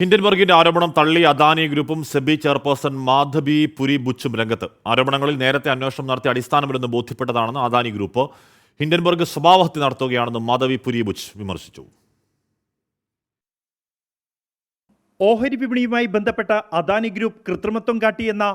ഹിൻഡൻബർഗിന്റെ ആരോപണം തള്ളി അദാനി ഗ്രൂപ്പും സെബി ചെയർപേഴ്സൺ മാധബി പുരി ബുച്ചും രംഗത്ത്. ആരോപണങ്ങളിൽ നേരത്തെ അന്വേഷണം നടത്തി അടിസ്ഥാനമില്ലെന്ന് ബോധ്യപ്പെട്ടതാണെന്ന് അദാനി ഗ്രൂപ്പ്. ഹിൻഡൻബർഗ് സ്വഭാവഹത്യ നടത്തുകയാണെന്ന് മാധബി പുരി ബുച്ച് വിമർശിച്ചു. ഓഹരി വിപണിയുമായി ബന്ധപ്പെട്ട അദാനി ഗ്രൂപ്പ് കൃത്രിമത്വം കാട്ടിയെന്ന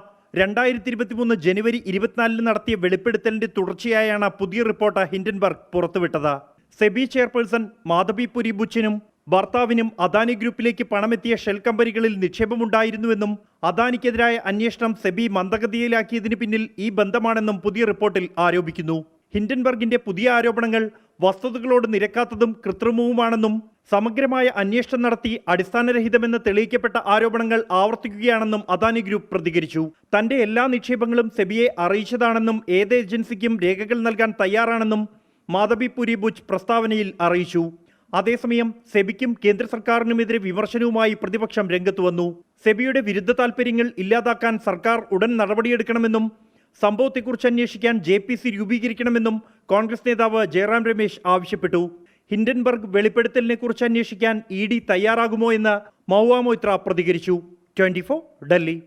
2023 ജനുവരി 24 നടത്തിയ വെളിപ്പെടുത്തലിന്റെ തുടർച്ചയായാണ് പുതിയ റിപ്പോർട്ട് ഹിൻഡൻബർഗ് പുറത്തുവിട്ടത്. സെബി ചെയർപേഴ്സൺ മാധബി പുരി ബുച്ചിനും ഭർത്താവിനും അദാനി ഗ്രൂപ്പിലേക്ക് പണമെത്തിയ ഷെൽ കമ്പനികളിൽ നിക്ഷേപമുണ്ടായിരുന്നുവെന്നും അദാനിക്കെതിരായ അന്വേഷണം സെബി മന്ദഗതിയിലാക്കിയതിന് പിന്നിൽ ഈ ബന്ധമാണെന്നും പുതിയ റിപ്പോർട്ടിൽ ആരോപിക്കുന്നു. ഹിൻഡൻബർഗിന്റെ പുതിയ ആരോപണങ്ങൾ വസ്തുതകളോട് നിരക്കാത്തതും കൃത്രിമവുമാണെന്നും സമഗ്രമായ അന്വേഷണം നടത്തി അടിസ്ഥാനരഹിതമെന്ന് തെളിയിക്കപ്പെട്ട ആരോപണങ്ങൾ ആവർത്തിക്കുകയാണെന്നും അദാനി ഗ്രൂപ്പ് പ്രതികരിച്ചു. തന്റെ എല്ലാ നിക്ഷേപങ്ങളും സെബിയെ അറിയിച്ചതാണെന്നും ഏത് ഏജൻസിക്കും രേഖകൾ നൽകാൻ തയ്യാറാണെന്നും മാധബി പുരി ബുച്ച് പ്രസ്താവനയിൽ അറിയിച്ചു. അതേസമയം സെബിക്കും കേന്ദ്ര സർക്കാരിനുമെതിരെ വിമർശനവുമായി പ്രതിപക്ഷം രംഗത്തു വന്നു. സെബിയുടെ വിരുദ്ധ താൽപര്യങ്ങൾ ഇല്ലാതാക്കാൻ സർക്കാർ ഉടൻ നടപടിയെടുക്കണമെന്നും സംഭവത്തെക്കുറിച്ച് അന്വേഷിക്കാൻ JPC രൂപീകരിക്കണമെന്നും കോൺഗ്രസ് നേതാവ് ജയറാം രമേശ് ആവശ്യപ്പെട്ടു. ഹിൻഡൻബർഗ് വെളിപ്പെടുത്തലിനെക്കുറിച്ച് അന്വേഷിക്കാൻ ED തയ്യാറാകുമോ എന്ന് മഹുവ മൊയ്ത്ര പ്രതികരിച്ചു. 24 ഡൽഹി.